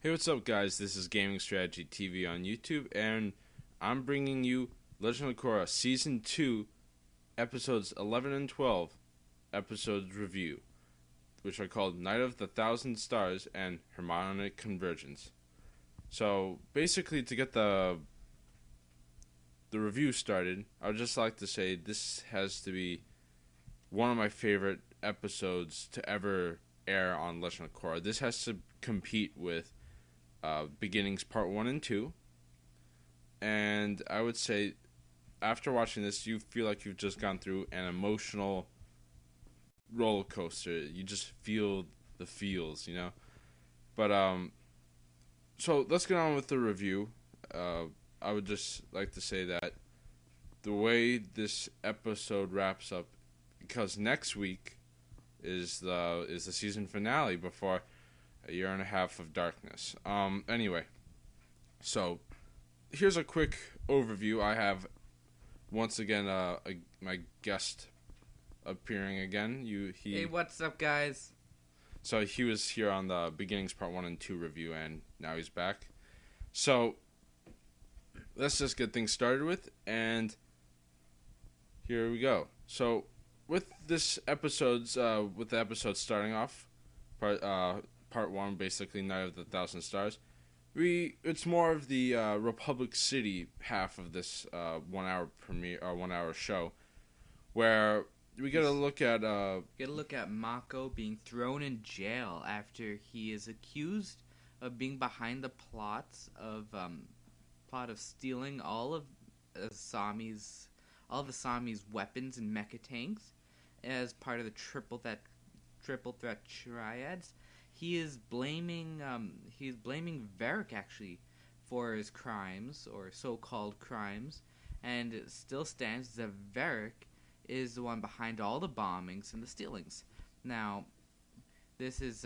Hey, what's up, guys? This is Gaming Strategy TV on YouTube, and I'm bringing you Legend of Korra Season 2, Episodes 11 and 12, Episodes Review, which are called Night of the Thousand Stars and Harmonic Convergence. So, basically, to get the review started, I would just like to say this has to be one of my favorite episodes to ever air on Legend of Korra. This has to compete with Beginnings Part 1 and 2. And I would say, after watching this, you feel like you've just gone through an emotional roller coaster. You just feel the feels, you know? But, so let's get on with the review. I would just like to say that the way this episode wraps up, because next week is the season finale before a year and a half of darkness. Anyway, so here's a quick overview. I have once again my guest appearing again. Hey, what's up, guys? So he was here on the Beginnings Part 1 and 2 review, and now he's back. So let's just get things started with, and here we go. So with this episode's with the episode starting off, Part 1, basically Night of the Thousand Stars. It's more of the Republic City half of this 1 hour premiere or 1 hour show, where we get a look at Mako being thrown in jail after he is accused of being behind the plot of stealing all of Asami's weapons and mecha tanks as part of the triple threat triads. He is blaming Varric actually for his crimes, or so-called crimes, and it still stands that Varric is the one behind all the bombings and the stealings. Now, this is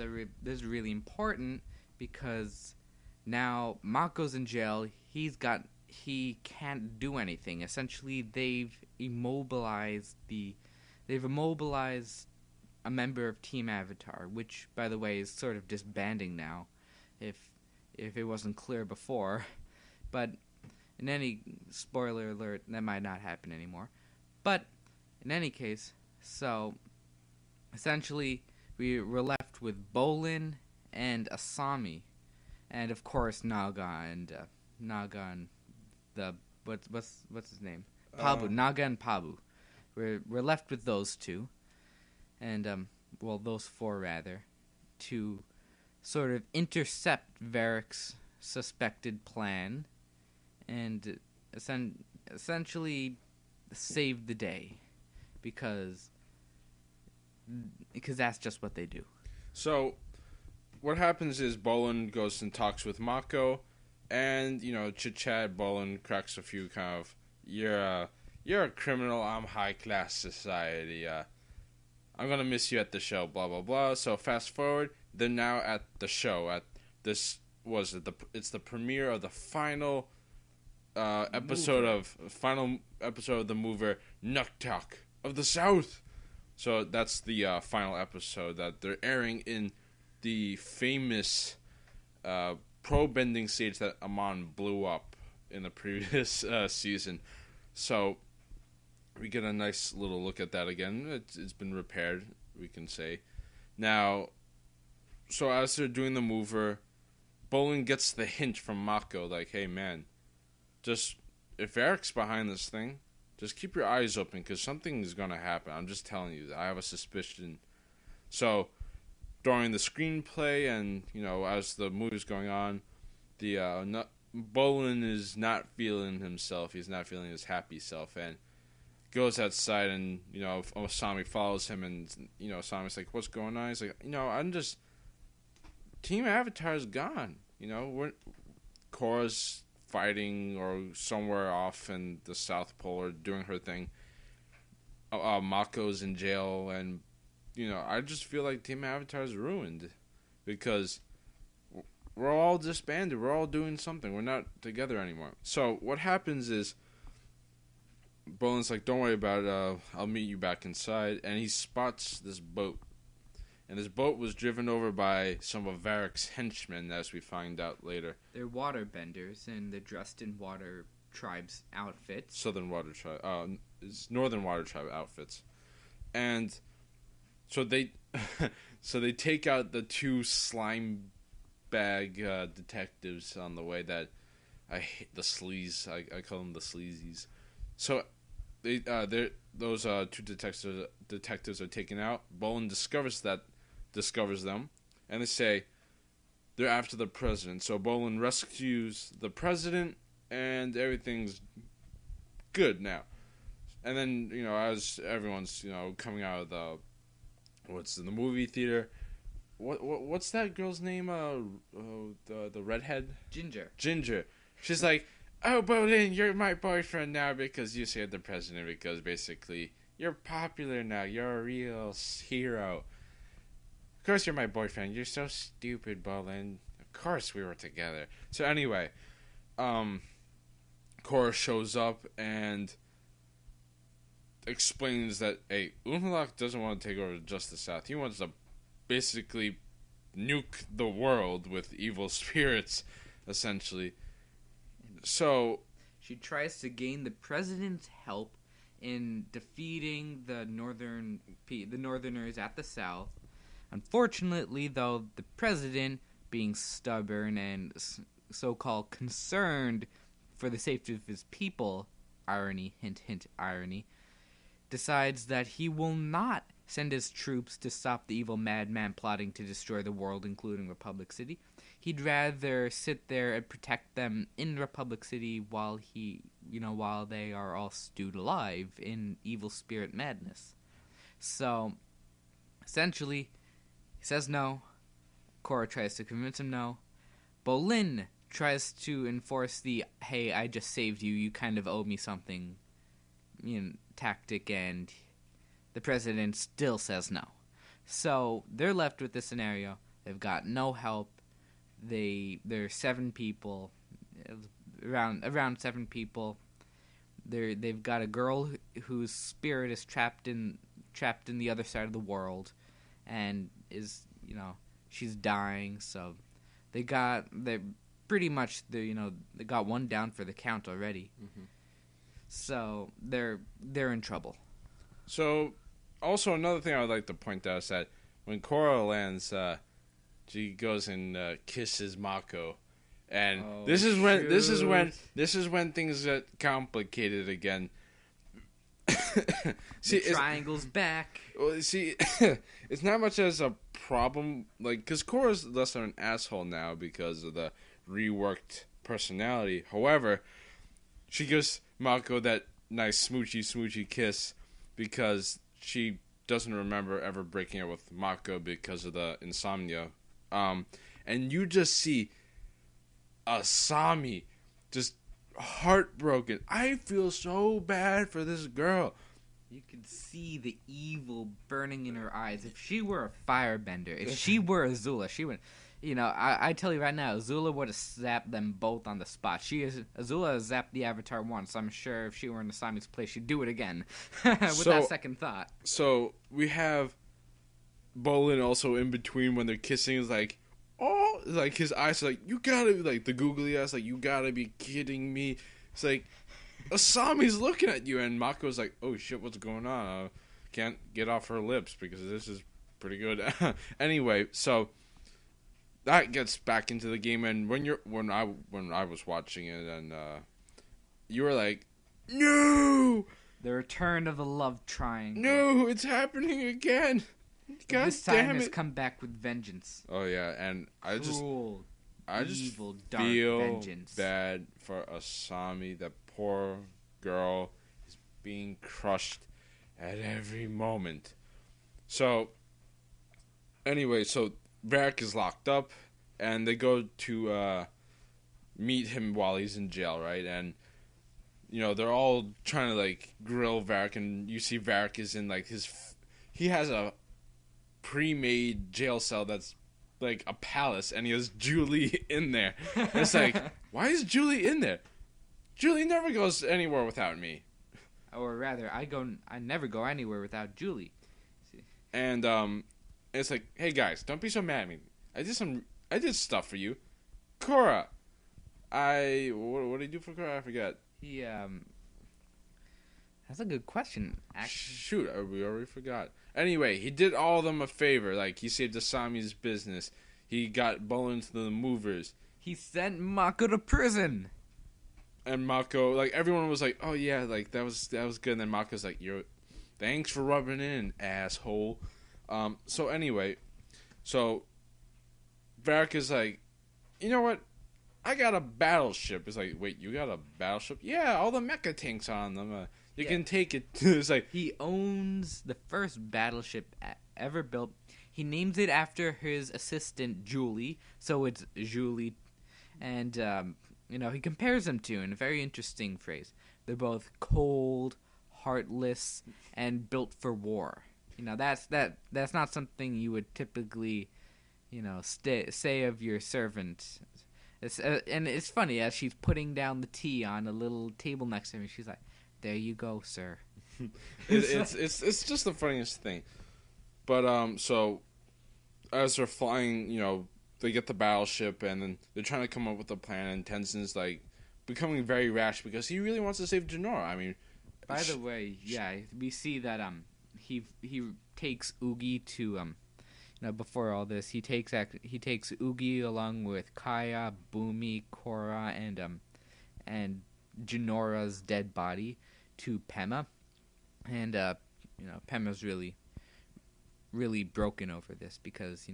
really important because now Mako's in jail. He can't do anything. Essentially, they've immobilized a member of Team Avatar, which, by the way, is sort of disbanding now, if it wasn't clear before. But in any spoiler alert, that might not happen anymore. But in any case, so essentially we're left with Bolin and Asami, and of course Naga and the what's his name, Pabu. Naga and Pabu. We're left with those two. And, those four, rather, to sort of intercept Varric's suspected plan and essentially save the day, because that's just what they do. So what happens is Bolin goes and talks with Mako, and chit-chat. Bolin cracks a few kind of, you're a criminal, I'm high class society, I'm gonna miss you at the show, blah blah blah. So fast forward, they're now at the show. It's the premiere of the final episode of the mover Nuktak of the South. So that's the final episode that they're airing in the famous pro bending stage that Amon blew up in the previous season. So we get a nice little look at that again. It's been repaired, we can say. Now, so as they're doing the mover, Bolin gets the hint from Mako, like, hey man, just, if Eric's behind this thing, just keep your eyes open, because something is going to happen. I'm just telling you, I have a suspicion. So, during the screenplay and, as the movie's going on, Bolin is not feeling himself. He's not feeling his happy self, and goes outside, and Asami follows him, and Asami's like, what's going on? He's like, I'm just, Team Avatar's gone. Korra's fighting or somewhere off in the South Pole or doing her thing. Mako's in jail, and I just feel like Team Avatar's ruined, because we're all disbanded. We're all doing something. We're not together anymore. So what happens is, Bolin's like, don't worry about it, I'll meet you back inside. And he spots this boat. and his boat was driven over by some of Varric's henchmen, as we find out later. They're waterbenders, and they're dressed in water tribes outfits. Southern Water Tribe, it's Northern Water Tribe outfits, and so they, so they take out the two slime bag detectives on the way. That I hate the sleaze. I call them the sleazies. So those two detectives are taken out. Bolin discovers them, and they say they're after the president. So Bolin rescues the president, and everything's good now. And then, as everyone's, coming out of the movie theater, what's that girl's name? The redhead? Ginger. She's like, "Oh, Bolin, you're my boyfriend now because you saved the president, because basically you're popular now. You're a real hero. Of course you're my boyfriend. You're so stupid, Bolin. Of course we were together." So anyway, Korra shows up and explains that, hey, Unalaq doesn't want to take over just the South. He wants to basically nuke the world with evil spirits, essentially. So she tries to gain the president's help in defeating the Northerners at the South. Unfortunately, though, the president, being stubborn and so-called concerned for the safety of his people, irony, hint, hint, irony, decides that he will not send his troops to stop the evil madman plotting to destroy the world, including Republic City. He'd rather sit there and protect them in Republic City while they are all stewed alive in evil spirit madness. So, essentially, he says no. Korra tries to convince him no. Bolin tries to enforce the, "hey, I just saved you, you kind of owe me something," tactic, and the president still says no. So they're left with this scenario. They've got no help. They're 7 people, around 7 people. They've got a girl whose spirit is trapped in the other side of the world, and is she's dying. So they got one down for the count already. Mm-hmm. So they're in trouble. So, also another thing I would like to point out is that when Korra lands, she goes and kisses Mako, and this is when things get complicated again. See, the triangle's back. Well, see, it's not much as a problem, because Korra's less of an asshole now because of the reworked personality. However, she gives Mako that nice smoochy kiss because she doesn't remember ever breaking up with Mako because of the insomnia. And you just see Asami just heartbroken. I feel so bad for this girl. You could see the evil burning in her eyes. If she were a firebender, if she were Azula, she would... I tell you right now, Azula would have zapped them both on the spot. Azula has zapped the Avatar once, so I'm sure if she were in Asami's place, she'd do it again. Without second thought. So, we have Bolin also in between when they're kissing, is like, oh, like his eyes are like, you gotta, like the googly eyes, like, you gotta be kidding me. It's like, Asami's looking at you, and Mako's like, oh shit, what's going on? Can't get off her lips because this is pretty good. Anyway, so that gets back into the game, and when I was watching it, and you were like, no, the return of the love triangle. No, it's happening again. God this damn time it. has come back with vengeance. Oh yeah, and I just evil, dark feel vengeance. bad for Asami. That poor girl is being crushed at every moment. So anyway, so Varric is locked up, and they go to meet him while he's in jail, right? And they're all trying to like grill Varric, and you see Varric is in like he has a pre-made jail cell that's like a palace, and he has Julie in there. It's like, why is Julie in there? Julie never goes anywhere without me. Or rather, I never go anywhere without Julie. And And it's like, hey guys, don't be so mad at me. I did stuff for you. Korra, what did he do for Korra? I forget. He That's a good question. Shoot, we already forgot. Anyway, he did all of them a favor. Like, he saved Asami's business. He got Bolin to the movers. He sent Mako to prison. And Mako, like, everyone was like, oh yeah, like, that was good. And then Mako's like, thanks for rubbing in, asshole. So anyway, Varrick is like, you know what? I got a battleship. It's like, wait, you got a battleship? Yeah, all the mecha tanks on them. You can take it. It's like, he owns the first battleship ever built. He names it after his assistant Julie, so it's Julie, and he compares them to in a very interesting phrase. They're both cold, heartless, and built for war. That's not something you would typically, say of your servant. And it's funny, as she's putting down the tea on a little table next to me, she's like, "There you go, sir." it's just the funniest thing. But so as they're flying, they get the battleship, and then they're trying to come up with a plan. And Tenzin's like becoming very rash because he really wants to save Jinora. I mean, by the way, yeah, we see that he takes Oogie to before all this, he takes Oogie along with Kaya, Bumi, Korra, and Jinora's dead body to Pema, and Pema's really broken over this because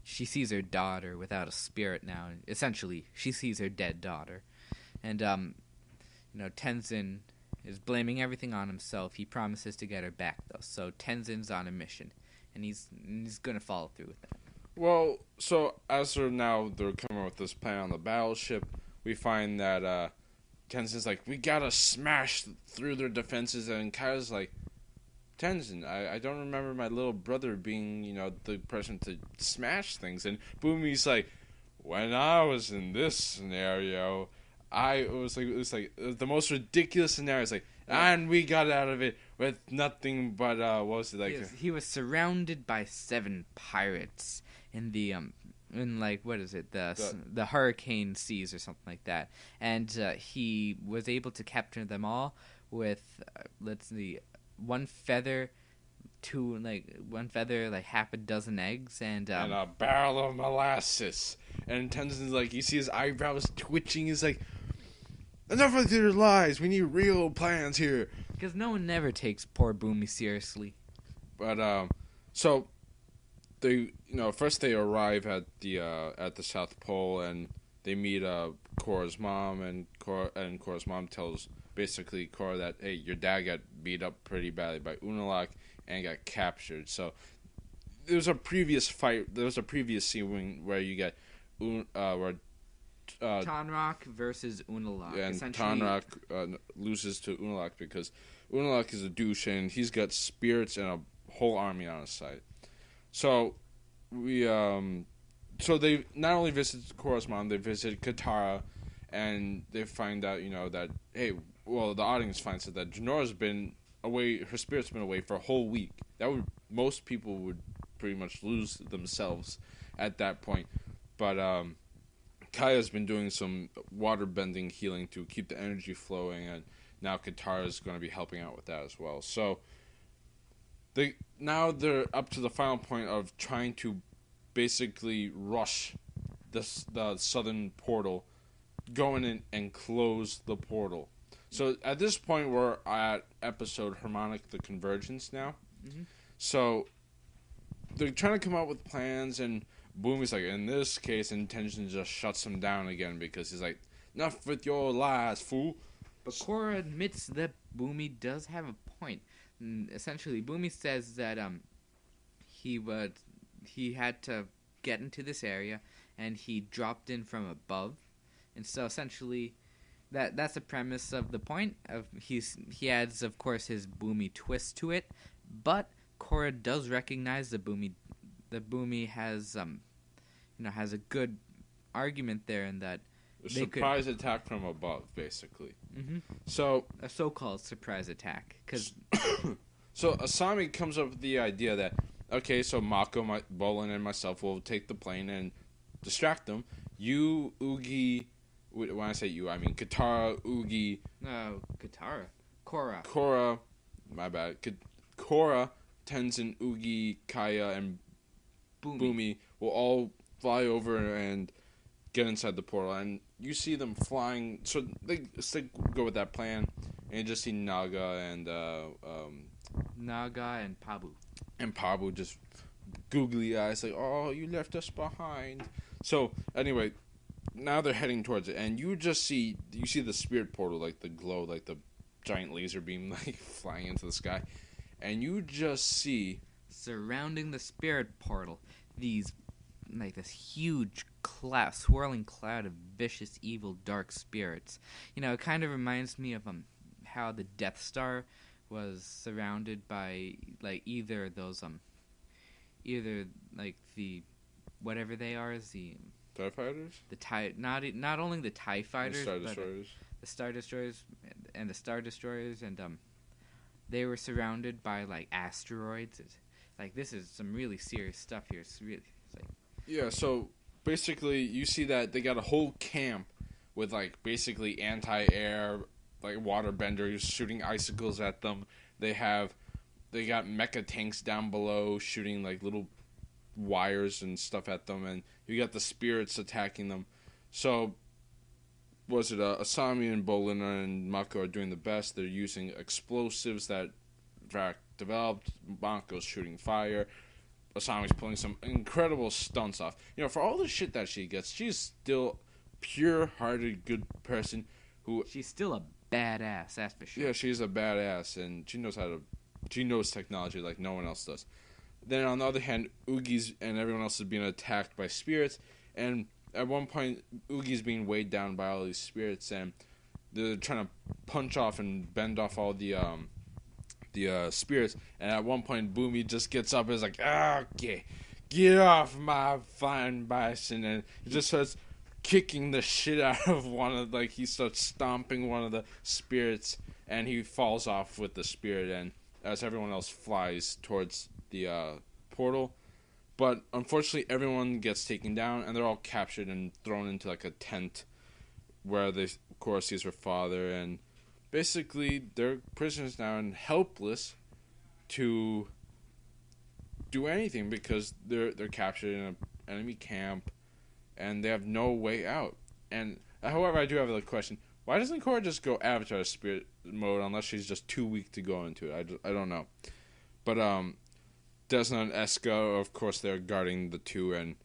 she sees her daughter without a spirit now. Essentially, she sees her dead daughter, and Tenzin is blaming everything on himself. He promises to get her back though, so Tenzin's on a mission. And he's gonna follow through with that. Well, so as they're coming up with this plan on the battleship, we find that Tenzin's like, we gotta smash through their defenses, and Kaya's like, Tenzin, I don't remember my little brother being, the person to smash things. And Bumi's like, when I was in this scenario, it was the most ridiculous scenario. It's like, and we got out of it with nothing but what was it like? He was surrounded by 7 pirates in the the hurricane seas or something like that, and he was able to capture them all with one feather, half a dozen eggs, and a barrel of molasses. And Tenzin's like, you see his eyebrows twitching. He's like, enough with your lies. We need real plans here. Because no one never takes poor Bumi seriously. But so they, first they arrive at the South Pole, and they meet Korra's mom, and Korra's mom tells basically Korra that, hey, your dad got beat up pretty badly by Unalaq and got captured. So there was a previous fight. There was a previous scene where you get Tonraq versus Unalaq. And Tonraq loses to Unalaq because Unalaq is a douche and he's got spirits and a whole army on his side. So they not only visit Korra's mom, they visit Katara, and they find out that the audience finds out that Jinora's been away. Her spirit's been away for a whole week. Most people would pretty much lose themselves at that point, but Kaya's been doing some water-bending healing to keep the energy flowing, and now Katara's going to be helping out with that as well. So they're up to the final point of trying to basically rush the southern portal, going in and close the portal. So at this point, we're at episode Harmonic the Convergence now. Mm-hmm. So they're trying to come up with plans, and Bumi's like, in this case, Intention just shuts him down again because he's like, enough with your lies, fool. But Korra admits that Bumi does have a point. Essentially, Bumi says that he had to get into this area, and he dropped in from above. And so essentially, that's the premise of the point. He adds, of course, his Bumi twist to it, but Korra does recognize that Bumi has has a good argument there, in that a surprise attack from above, basically. Mm-hmm. So a so-called surprise attack, because so Asami comes up with the idea that, okay, so Mako, Bolin, and myself will take the plane and distract them. You, Oogie, when I say you, I mean Katara, Oogie, No, Katara. Korra. Korra, my bad, Korra, Tenzin, Oogie, Kaya, and Boomy will all fly over and get inside the portal. And you see them flying, so they go with that plan, and you just see Naga and Naga and Pabu. And Pablo just googly eyes like, "Oh, you left us behind." So anyway, now they're heading towards it, and you see the spirit portal, like the glow, like the giant laser beam, like flying into the sky, and you just see Surrounding the spirit portal, these this huge swirling cloud of vicious, evil, dark spirits. It kind of reminds me of how the Death Star was surrounded by either the whatever they are, is the TIE fighters, the tie not only the TIE fighters, Star but Destroyers. the Star Destroyers and the Star Destroyers, and they were surrounded by asteroids. This is some really serious stuff here. It's Yeah, so basically you see that they got a whole camp with basically anti-air water benders shooting icicles at them. They got mecha tanks down below shooting little wires and stuff at them, and you got the spirits attacking them. So was it Asami and Bolin and Mako are doing the best. They're using explosives that Vac developed. Mako's shooting fire. Asami's pulling some incredible stunts off. For all the shit that she gets, she's still pure-hearted, good person who... She's still a badass, that's for sure. Yeah, she's a badass, and she knows technology like no one else does. Then on the other hand, Oogie's and everyone else is being attacked by spirits, and at one point, Oogie's being weighed down by all these spirits, and they're trying to punch off and bend off all the spirits, and at one point Boomy just gets up and is like, okay, get off my fine bison, and he just starts kicking the shit out of he starts stomping one of the spirits, and he falls off with the spirit, and as everyone else flies towards the portal. But unfortunately everyone gets taken down, and they're all captured and thrown into a tent where Korra sees her father, and basically, they're prisoners now and helpless to do anything because they're captured in an enemy camp, and they have no way out. And however, I do have a question: why doesn't Korra just go Avatar spirit mode unless she's just too weak to go into it? I don't know. But Desna and Eska, of course, they're guarding the two and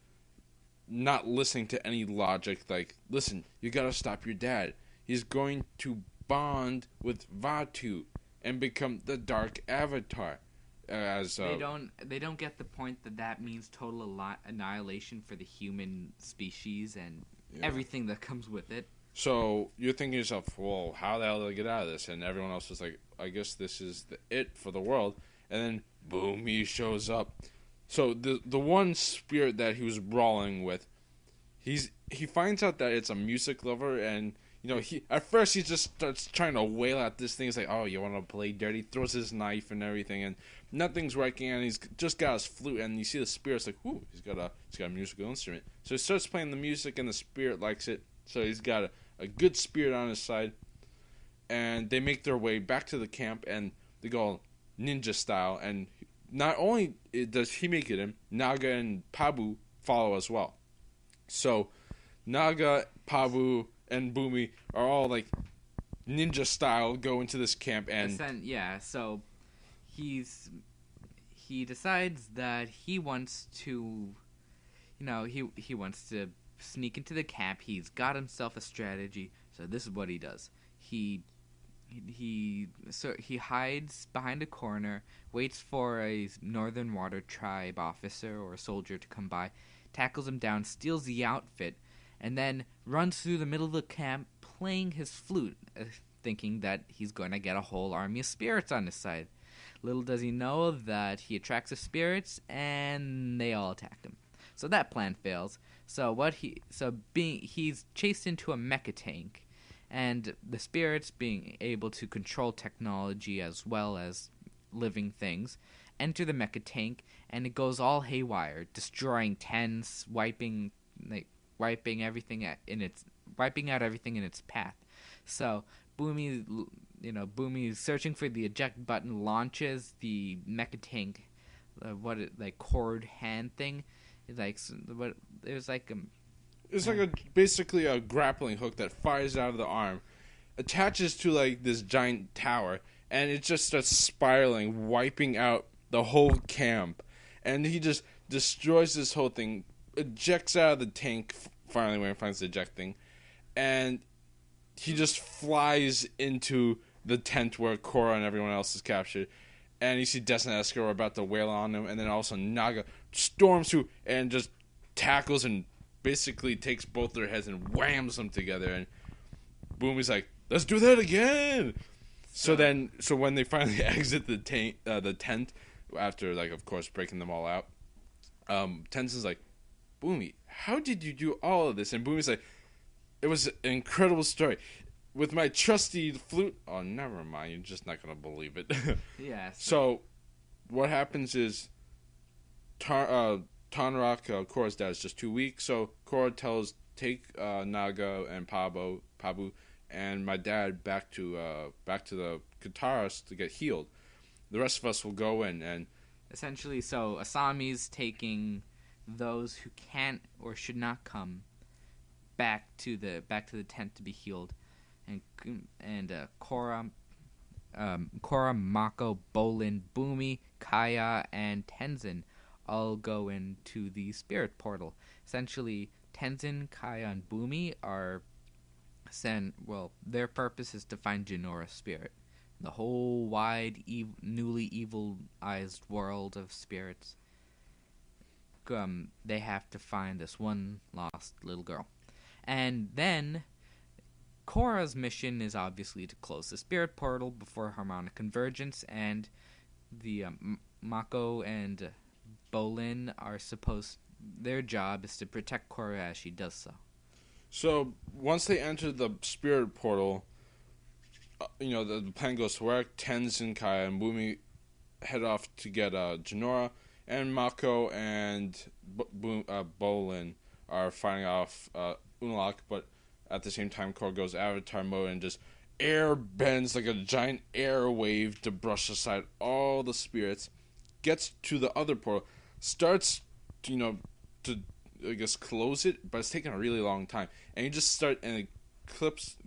not listening to any logic. Listen, you gotta stop your dad. He's going to bond with Vatu and become the Dark Avatar. They don't get the point that means total annihilation for the human species and everything that comes with it. So you're thinking to yourself, well, how the hell do I get out of this? And everyone else is like, I guess this is it for the world. And then boom, he shows up. So the one spirit that he was brawling with, he finds out that it's a music lover, and he at first he just starts trying to wail at this thing. He's like, "Oh, you want to play dirty?" Throws his knife and everything, and nothing's working. And he's just got his flute, and you see the spirit's like, "Ooh, he's got a musical instrument." So he starts playing the music, and the spirit likes it. So he's got a good spirit on his side, and they make their way back to the camp, and they go ninja style. And not only does he make it in, Naga and Pabu follow as well. So Naga, Pabu, and Boomy are all ninja style go into this camp, and so he decides that he wants to he wants to sneak into the camp. He's got himself a strategy, so this is what he does. He hides behind a corner, waits for a Northern Water Tribe officer or a soldier to come by, tackles him down, steals the outfit, and then runs through the middle of the camp playing his flute, thinking that he's going to get a whole army of spirits on his side. Little does he know that he attracts the spirits, and they all attack him. So that plan fails. He's chased into a mecha tank, and the spirits, being able to control technology as well as living things, enter the mecha tank, and it goes all haywire, destroying tents, wiping wiping out everything in its path. So Boomy searching for the eject button, launches the mecha tank, cord hand thing. It's like what it was like. It's like basically a grappling hook that fires out of the arm, attaches to like this giant tower, and it just starts spiraling, wiping out the whole camp. And he just destroys this whole thing, ejects out of the tank finally when he finds the eject thing, and he just flies into the tent where Korra and everyone else is captured. And you see Des and Esker are about to wail on him, and then also Naga storms through and just tackles and basically takes both their heads and whams them together. And Boomy's like, "Let's do that again." So when they finally exit the tent, after like of course breaking them all out, Tenzin's like, "Boomy, how did you do all of this?" And Boomy's like, "It was an incredible story. With my trusty flute." Oh, never mind. You're just not gonna believe it. Yeah. So, what happens is, Tonrak, Korra's dad, is just too weak. So Korra tells, take Naga and Pabu, and my dad back to the Kataras to get healed. The rest of us will go in and essentially, so Asami's taking those who can't or should not come back to the tent to be healed. And Korra, Mako, Bolin, Boomy, Kaya, and Tenzin all go into the spirit portal. Essentially, Tenzin, Kaya, and Boomy are their purpose is to find Janora's spirit. The whole wide, newly evil-ized world of spirits. They have to find this one lost little girl. And then Korra's mission is obviously to close the spirit portal before harmonic convergence, and the Mako and Bolin are their job is to protect Korra as she does so. So once they enter the spirit portal, the plan goes to work. Tenzin, Kaya, and Boomy head off to get Janora, and Mako and Bolin are fighting off Unalaq, but at the same time, Korra goes Avatar mode and just air bends like a giant air wave to brush aside all the spirits, gets to the other portal, starts, to, I guess, close it, but it's taking a really long time. And you just start, and it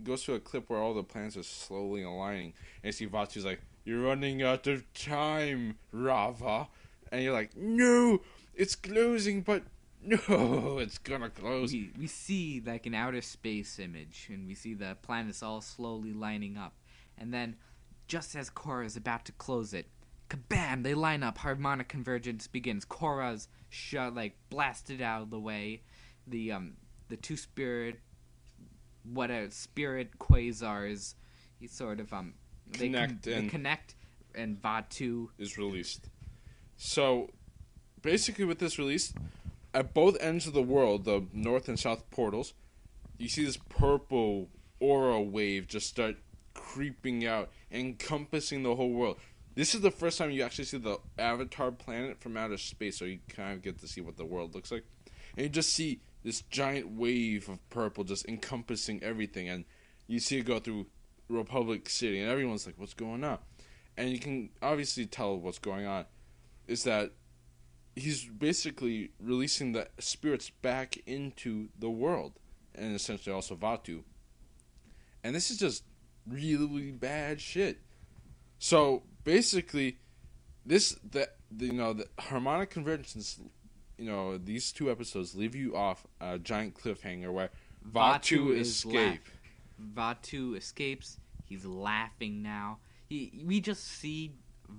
goes to a clip where all the planets are slowly aligning. And you see Vatu's like, "You're running out of time, Rava." And you're like, "No, it's closing, but no, it's gonna close." We see like an outer space image, and we see the planets all slowly lining up. And then, just as Korra is about to close it, kabam! They line up. Harmonic convergence begins. Korra's blasted out of the way. The two spirit quasars, they connect, and Vatu is released. So, basically, with this release, at both ends of the world, the north and south portals, you see this purple aura wave just start creeping out, encompassing the whole world. This is the first time you actually see the Avatar planet from outer space, so you kind of get to see what the world looks like. And you just see this giant wave of purple just encompassing everything, and you see it go through Republic City, and everyone's like, "What's going on?" And you can obviously tell what's going on is that he's basically releasing the spirits back into the world, and essentially also Vatu. And this is just really bad shit. So basically, the harmonic convergence, these two episodes leave you off a giant cliffhanger where Vatu escapes. He's laughing now. We just see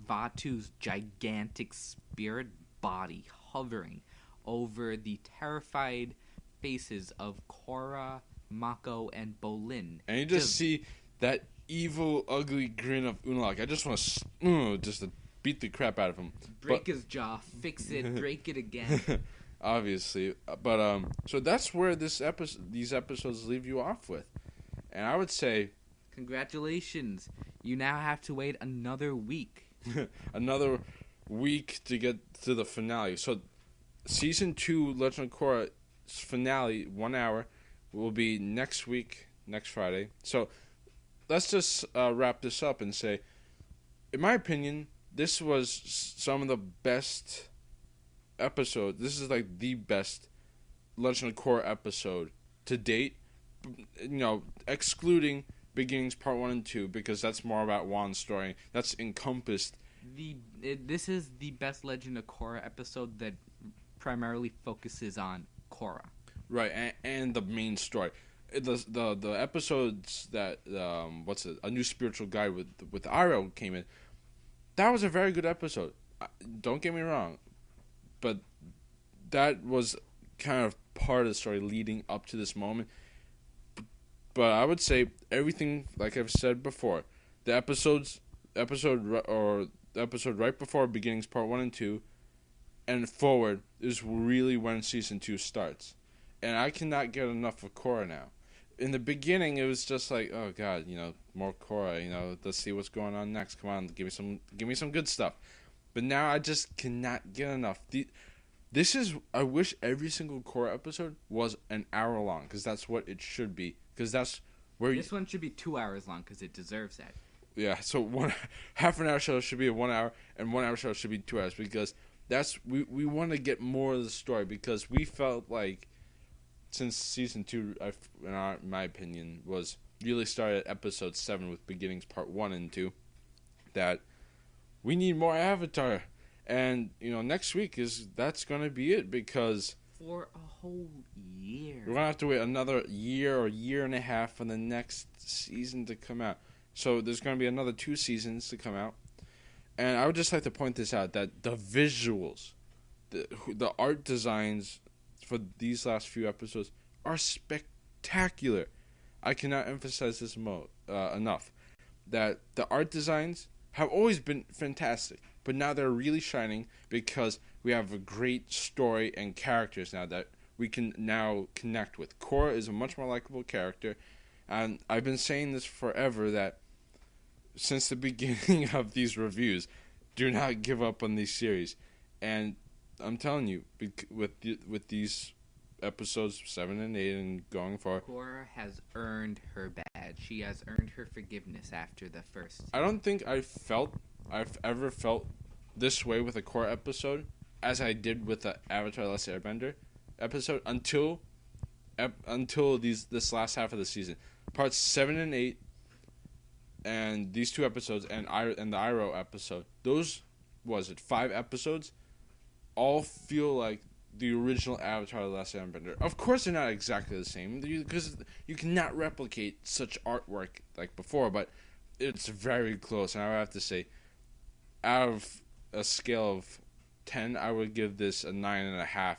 Vatu's gigantic spirit body hovering over the terrified faces of Korra, Mako, and Bolin. And you just see that evil, ugly grin of Unalaq. I just want to beat the crap out of him. Break his jaw, fix it, break it again. Obviously. But, so that's where these episodes leave you off with. And I would say, congratulations. You now have to wait another week. Another week to get to the finale. So, season 2 Legend of Korra's finale, 1 hour, will be next week, next Friday. So, let's just wrap this up and say, in my opinion, this was some of the best episodes. This is like the best Legend of Korra episode to date. Excluding Beginnings Part 1 and 2, because that's more about Wan's story. That's encompassed. This is the best Legend of Korra episode that primarily focuses on Korra. Right, and the main story. The episodes that A New Spiritual Guide with Iroh came in. That was a very good episode. Don't get me wrong, but that was kind of part of the story leading up to this moment. But I would say everything, like I've said before, the episode right before Beginnings Part 1 and 2 and forward is really when Season 2 starts. And I cannot get enough of Korra now. In the beginning, it was just like, oh god, more Korra, let's see what's going on next. Come on, give me some good stuff. But now I just cannot get enough. I wish every single Korra episode was an hour long, because that's what it should be. Because that's where this one should be 2 hours long, because it deserves that. Yeah, so half an hour show should be a 1 hour, and 1 hour show should be 2 hours, because we want to get more of the story, because we felt like since season 2, in my opinion, was really started at episode 7 with Beginnings Part 1 and 2, that we need more Avatar. And, next week that's going to be it, because for a whole year. We're going to have to wait another year or year and a half for the next season to come out. So there's going to be another 2 seasons to come out. And I would just like to point this out, that the visuals, the art designs for these last few episodes are spectacular. I cannot emphasize this enough. That the art designs have always been fantastic, but now they're really shining because we have a great story and characters now that we can now connect with. Korra is a much more likable character, and I've been saying this forever, that since the beginning of these reviews, do not give up on these series. And I'm telling you, with these episodes 7 and 8 and going forward, Korra has earned her badge. She has earned her forgiveness after the first. I don't think I've ever felt this way with a Korra episode as I did with the Avatar: The Last Airbender episode until this last half of the season. Parts 7 and 8 and these 2 episodes and the Iroh episode. Those, 5 episodes, all feel like the original Avatar: The Last Airbender. Of course, they're not exactly the same, because you cannot replicate such artwork like before, but it's very close. And I would have to say, out of a scale of 10, I would give this a 9.5,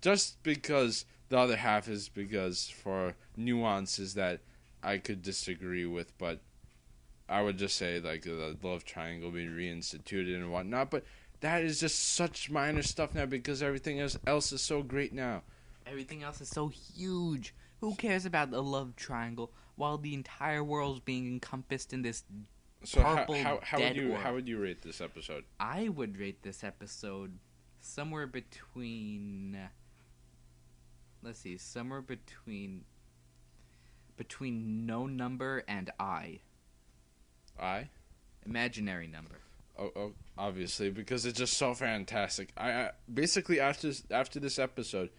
just because the other half is because for nuances that I could disagree with, but I would just say like the love triangle being reinstituted and whatnot, but that is just such minor stuff now because everything else is so great now. Everything else is so huge. Who cares about the love triangle while the entire world's being encompassed in this purple dead world? How would you rate this episode? I would rate this episode somewhere between... Let's see, somewhere between no number and I. I? Imaginary number. Oh, obviously, because it's just so fantastic. I basically after this episode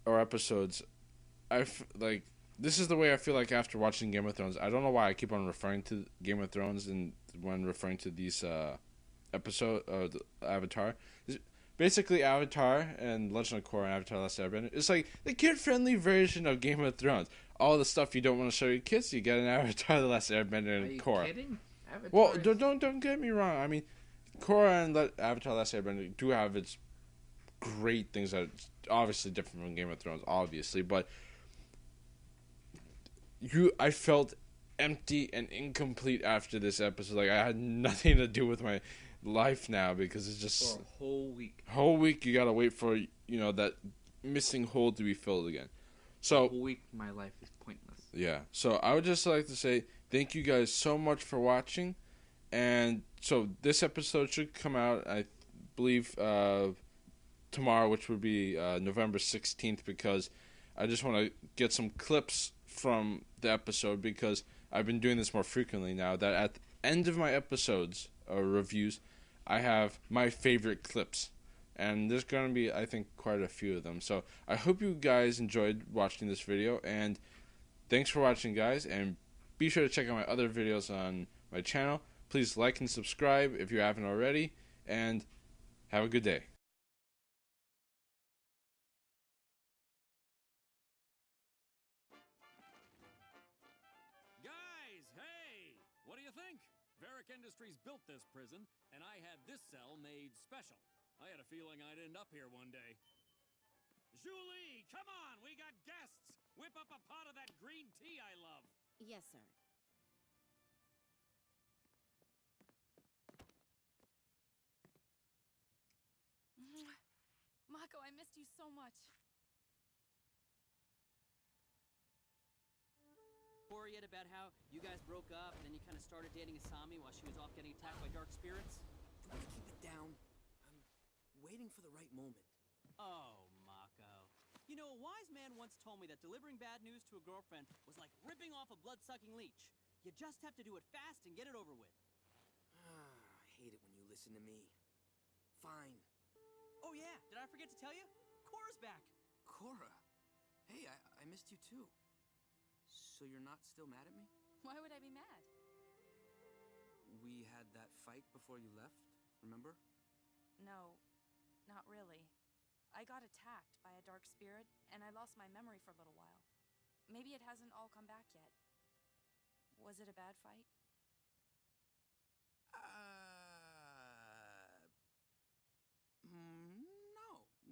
or episodes, this is the way I feel like after watching Game of Thrones. I don't know why I keep on referring to Game of Thrones and when referring to these episode the Avatar. Basically, Avatar and Legend of Korra and Avatar: The Last Airbender. It's like the kid-friendly version of Game of Thrones. All the stuff you don't want to show your kids, you get an Avatar: The Last Airbender and Korra. Are you kidding? Avatar well, don't get me wrong. I mean, Korra and Avatar: The Last Airbender do have its great things that are obviously different from Game of Thrones, obviously, but I felt empty and incomplete after this episode. Like I had nothing to do with my life now because it's just for a whole week. Whole week you gotta wait for that missing hole to be filled again. So a whole week my life is pointless. Yeah. So I would just like to say thank you guys so much for watching, and so this episode should come out believe tomorrow, which would be November 16th, because I just want to get some clips from the episode, because I've been doing this more frequently now, that at the end of my episodes or reviews, I have my favorite clips. And there's going to be, I think, quite a few of them. So I hope you guys enjoyed watching this video, and thanks for watching, guys, and be sure to check out my other videos on my channel. Please like and subscribe if you haven't already, and have a good day. Guys, hey! What do you think? Varick Industries built this prison, and I had this cell made special. I had a feeling I'd end up here one day. Julie, come on! We got guests! Whip up a pot of that green tea I love! Yes, sir. Mako, I missed you so much. Korra yet about how you guys broke up and then you kind of started dating Asami while she was off getting attacked by dark spirits? You want to keep it down? I'm waiting for the right moment. Oh, Mako. You know, a wise man once told me that delivering bad news to a girlfriend was like ripping off a blood-sucking leech. You just have to do it fast and get it over with. I hate it when you listen to me. Fine. Oh yeah, did I forget to tell you? Korra's back! Korra. Hey, I missed you too. So you're not still mad at me? Why would I be mad? We had that fight before you left, remember? No, not really. I got attacked by a dark spirit, and I lost my memory for a little while. Maybe it hasn't all come back yet. Was it a bad fight?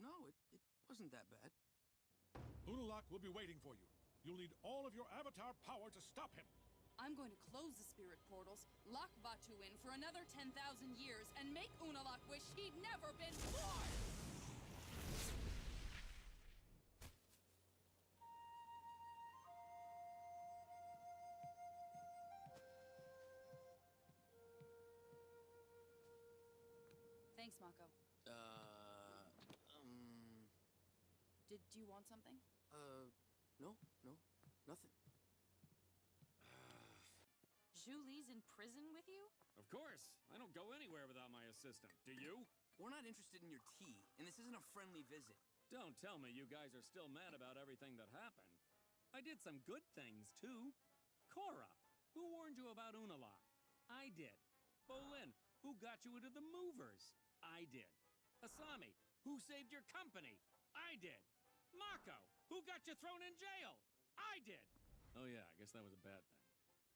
No, it wasn't that bad. Unalaq will be waiting for you. You'll need all of your avatar power to stop him. I'm going to close the spirit portals, lock Vatu in for another 10,000 years, and make Unalaq wish he'd never been born! Thanks, Mako. Did you want something? No, nothing. Julie's in prison with you? Of course! I don't go anywhere without my assistant. Do you? We're not interested in your tea, and this isn't a friendly visit. Don't tell me you guys are still mad about everything that happened. I did some good things, too. Korra, who warned you about Unalaq? I did. Bolin, who got you into the movers? I did. Asami, who saved your company? I did. Mako, who got you thrown in jail? I did. Oh yeah, I guess that was a bad thing.